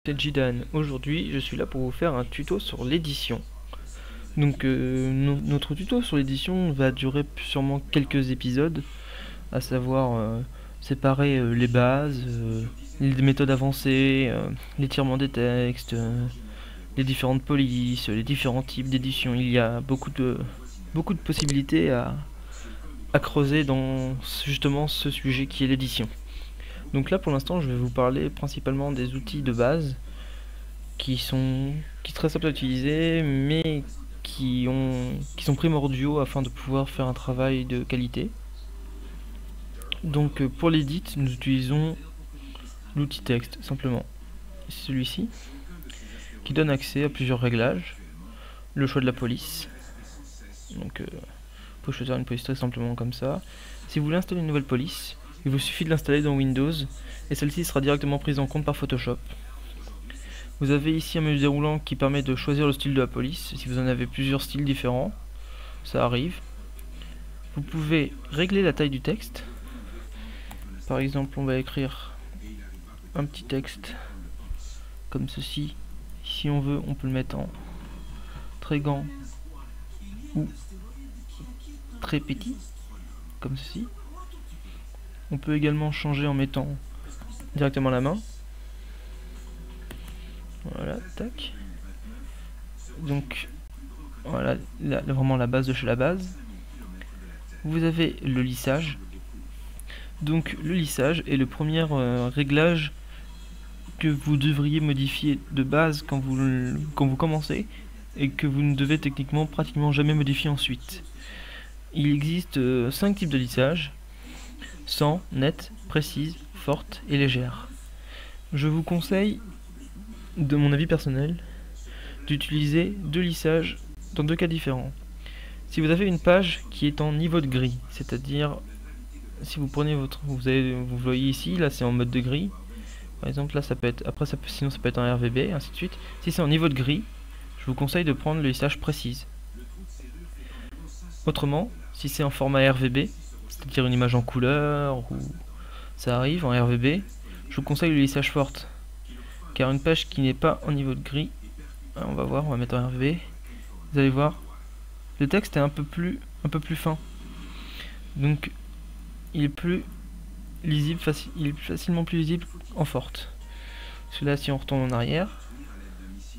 C'est Jidan. Aujourd'hui, je suis là pour vous faire un tuto sur l'édition. Donc, notre tuto sur l'édition va durer sûrement quelques épisodes, à savoir séparer les bases, les méthodes avancées, l'étirement des textes, les différentes polices, les différents types d'édition. Il y a beaucoup de possibilités à creuser dans justement ce sujet qui est l'édition. Donc là, pour l'instant, je vais vous parler principalement des outils de base qui sont très simples à utiliser, mais qui sont primordiaux afin de pouvoir faire un travail de qualité. Donc pour l'édit, nous utilisons l'outil texte simplement. C'est celui-ci qui donne accès à plusieurs réglages. Le choix de la police. Donc vous pouvez choisir une police très simplement comme ça. Si vous voulez installer une nouvelle police, il vous suffit de l'installer dans Windows et celle-ci sera directement prise en compte par Photoshop. Vous avez ici un menu déroulant qui permet de choisir le style de la police. Si vous en avez plusieurs styles différents, ça arrive. Vous pouvez régler la taille du texte. Par exemple, on va écrire un petit texte comme ceci. Si on veut, on peut le mettre en très grand ou très petit, comme ceci. On peut également changer en mettant directement la main. Voilà, tac. Donc, voilà, vraiment la base de chez la base. Vous avez le lissage. Donc, le lissage est le premier réglage que vous devriez modifier de base quand vous commencez et que vous ne devez techniquement pratiquement jamais modifier ensuite. Il existe 5 types de lissage: sans, net, précise, forte et légère. Je vous conseille, de mon avis personnel, d'utiliser deux lissages dans deux cas différents. Si vous avez une page qui est en niveau de gris, c'est-à-dire si vous prenez vous voyez ici, là c'est en mode de gris. Par exemple là ça peut être, sinon ça peut être en RVB, ainsi de suite. Si c'est en niveau de gris, je vous conseille de prendre le lissage précise. Autrement, si c'est en format RVB, c'est-à-dire une image en couleur, ou ça arrive en RVB, je vous conseille le lissage forte. Car une page qui n'est pas en niveau de gris, on va voir, on va mettre en RVB, vous allez voir, le texte est un peu plus fin. Donc il est plus lisible, il est facilement plus lisible en forte. Parce que là, si on retourne en arrière,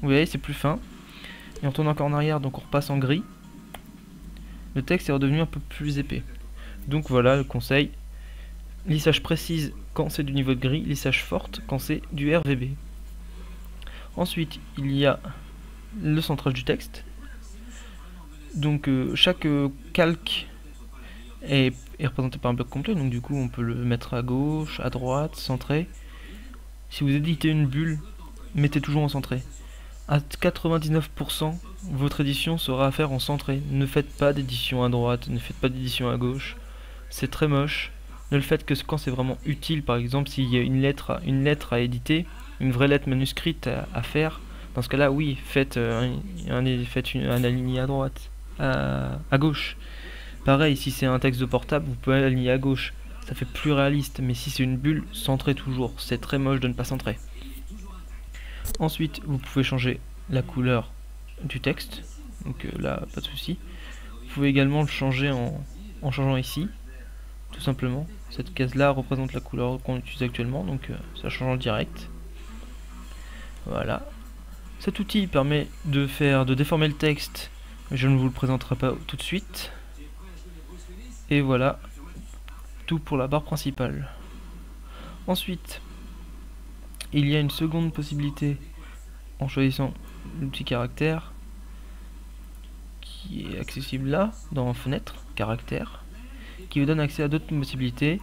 vous voyez, c'est plus fin. Et on tourne encore en arrière, donc on repasse en gris. Le texte est redevenu un peu plus épais. Donc voilà le conseil: lissage précise quand c'est du niveau de gris, lissage forte quand c'est du RVB. Ensuite, il y a le centrage du texte. Donc chaque calque est représenté par un bloc complet, donc du coup on peut le mettre à gauche, à droite, centré. Si vous éditez une bulle, mettez toujours en centré. À 99%, votre édition sera à faire en centré. Ne faites pas d'édition à droite, ne faites pas d'édition à gauche. C'est très moche. Ne le faites que quand c'est vraiment utile. Par exemple, s'il y a une lettre à éditer, une vraie lettre manuscrite à faire, dans ce cas-là, oui, faites un aligné à droite, à gauche. Pareil, si c'est un texte de portable, vous pouvez aligner à gauche. Ça fait plus réaliste, mais si c'est une bulle, centrez toujours. C'est très moche de ne pas centrer. Ensuite, vous pouvez changer la couleur du texte. Donc là, pas de souci. Vous pouvez également le changer en changeant ici, tout simplement. Cette case-là représente la couleur qu'on utilise actuellement, donc ça change en direct. Voilà. Cet outil permet de déformer le texte, mais je ne vous le présenterai pas tout de suite. Et voilà, tout pour la barre principale. Ensuite, il y a une seconde possibilité en choisissant l'outil caractère qui est accessible là, dans fenêtre, caractère, qui vous donne accès à d'autres possibilités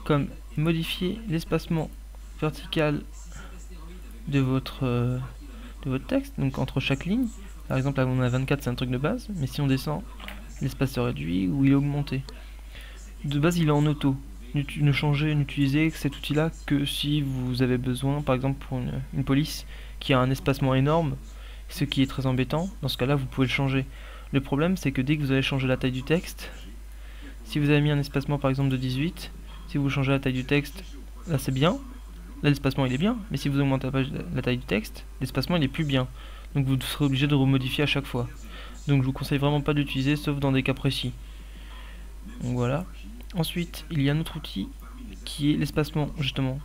comme modifier l'espacement vertical de votre texte, donc entre chaque ligne. Par exemple là on a 24, c'est un truc de base, mais si on descend, l'espace se réduit ou il est augmenté. De base il est en auto. N'utilisez cet outil là que si vous avez besoin, par exemple pour une police qui a un espacement énorme, ce qui est très embêtant. Dans ce cas là vous pouvez le changer. Le problème c'est que dès que vous allez changer la taille du texte, si vous avez mis un espacement par exemple de 18, si vous changez la taille du texte, là c'est bien, là l'espacement il est bien, mais si vous augmentez la taille du texte, l'espacement il est plus bien. Donc vous serez obligé de remodifier à chaque fois. Donc je vous conseille vraiment pas d'utiliser, sauf dans des cas précis. Donc voilà. Ensuite, il y a un autre outil qui est l'espacement justement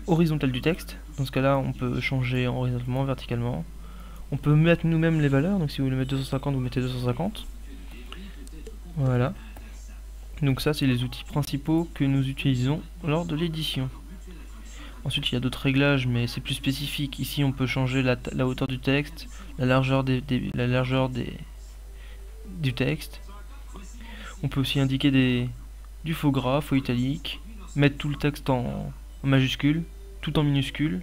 horizontal du texte. Dans ce cas-là, on peut changer horizontalement, verticalement. On peut mettre nous-mêmes les valeurs, donc si vous voulez mettre 250, vous mettez 250. Voilà. Donc ça, c'est les outils principaux que nous utilisons lors de l'édition. Ensuite, il y a d'autres réglages, mais c'est plus spécifique. Ici, on peut changer la hauteur du texte, la largeur du texte. On peut aussi indiquer du faux gras, faux italique, mettre tout le texte en majuscule, tout en minuscule.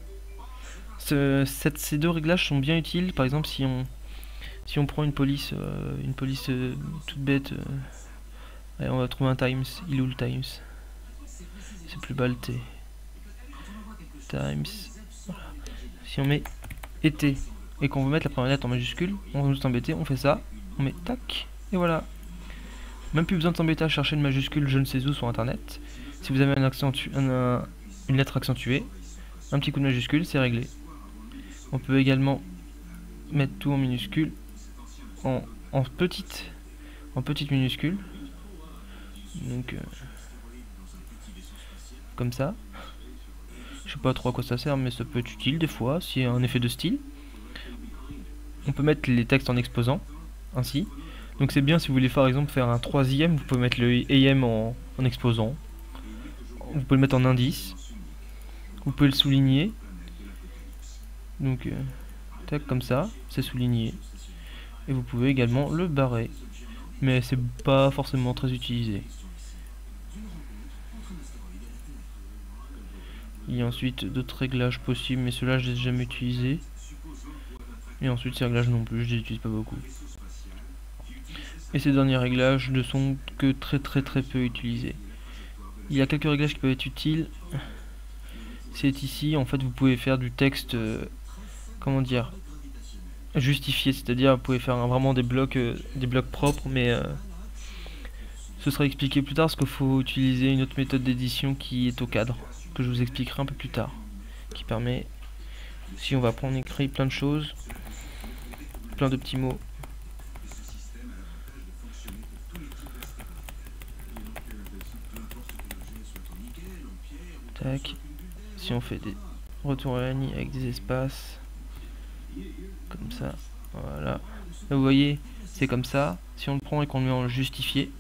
Ces deux réglages sont bien utiles. Par exemple, si on prend une police toute bête, allez, on va trouver un Times. Il est où le Times? C'est plus bas le T. Times. Voilà. Si on met été et qu'on veut mettre la première lettre en majuscule, on va nous embêter, on fait ça, on met tac, et voilà. Même plus besoin de s'embêter à chercher une majuscule je ne sais où sur internet. Si vous avez une lettre accentuée, un petit coup de majuscule, c'est réglé. On peut également mettre tout en minuscule, en petite minuscule. Donc comme ça. Je sais pas trop à quoi ça sert, mais ça peut être utile des fois, s'il y a un effet de style. On peut mettre les textes en exposant, ainsi. Donc c'est bien si vous voulez par exemple faire un troisième, vous pouvez mettre le AM en exposant. Vous pouvez le mettre en indice. Vous pouvez le souligner. Donc tac, comme ça, c'est souligné. Et vous pouvez également le barrer. Mais c'est pas forcément très utilisé. Il y a ensuite d'autres réglages possibles, mais ceux-là je les ai jamais utilisés. Et ensuite ces réglages non plus, je les utilise pas beaucoup. Et ces derniers réglages ne sont que très peu utilisés. Il y a quelques réglages qui peuvent être utiles. C'est ici, en fait vous pouvez faire du texte, comment dire, justifié, c'est-à-dire vous pouvez faire vraiment des blocs propres, mais ce sera expliqué plus tard parce qu'il faut utiliser une autre méthode d'édition qui est au cadre, que je vous expliquerai un peu plus tard, qui permet, si on va prendre écrit plein de choses, plein de petits mots. Tac. Si on fait des retours à la ligne avec des espaces, comme ça, voilà. Là, vous voyez, c'est comme ça. Si on le prend et qu'on le met en justifié,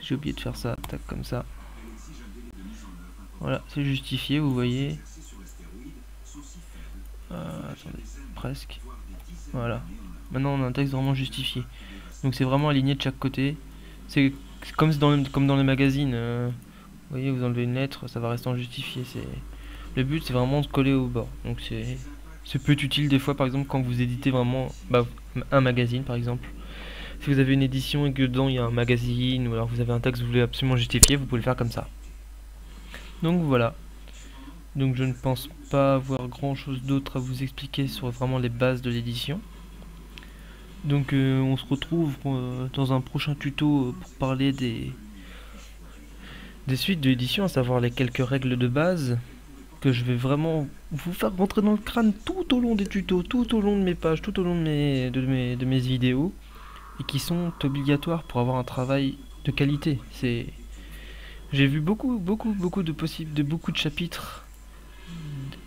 j'ai oublié de faire ça, tac, comme ça. Voilà, c'est justifié, vous voyez. Attendez, presque. Voilà. Maintenant, on a un texte vraiment justifié. Donc, c'est vraiment aligné de chaque côté. C'est comme dans les magazines. Vous voyez, vous enlevez une lettre, ça va rester en justifié. Le but, c'est vraiment de coller au bord. Donc, c'est peut être utile des fois, par exemple, quand vous éditez vraiment un magazine, par exemple. Si vous avez une édition et que dedans il y a un magazine, ou alors vous avez un texte que vous voulez absolument justifier, vous pouvez le faire comme ça. Donc voilà. Donc je ne pense pas avoir grand chose d'autre à vous expliquer sur vraiment les bases de l'édition. Donc on se retrouve dans un prochain tuto pour parler des suites de l'édition, à savoir les quelques règles de base que je vais vraiment vous faire rentrer dans le crâne tout au long des tutos, tout au long de mes pages, tout au long de mes vidéos, et qui sont obligatoires pour avoir un travail de qualité. J'ai vu beaucoup de chapitres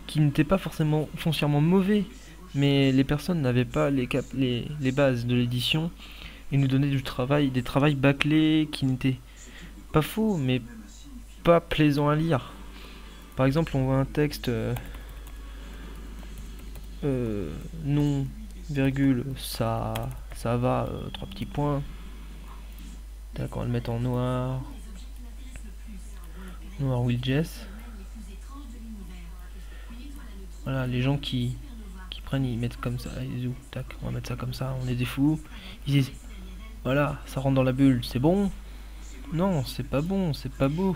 qui n'étaient pas forcément foncièrement mauvais, mais les personnes n'avaient pas les bases de l'édition et nous donnaient des travails bâclés qui n'étaient pas faux, mais pas plaisants à lire. Par exemple, on voit un texte non, virgule, ça va, 3 petits points. D'accord, on va le mettre en noir. Noir Will Jess. Voilà, les gens qui prennent, ils mettent comme ça, ils disent, tac, on va mettre ça comme ça, on est des fous. Ils disent, voilà, ça rentre dans la bulle, c'est bon. Non, c'est pas bon, c'est pas beau.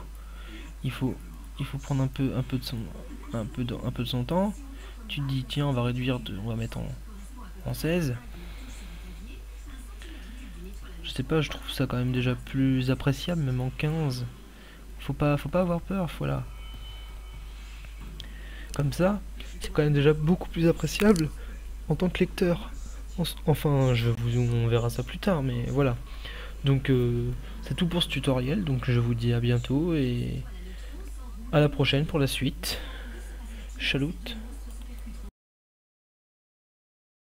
Il faut prendre un peu de son temps. Tu te dis, tiens, on va mettre en 16. Je sais pas, je trouve ça quand même déjà plus appréciable, même en 15. Faut pas avoir peur, voilà. comme ça, c'est quand même déjà beaucoup plus appréciable en tant que lecteur. Enfin, on verra ça plus tard, mais voilà. Donc c'est tout pour ce tutoriel, donc je vous dis à bientôt et à la prochaine pour la suite. Chaloute.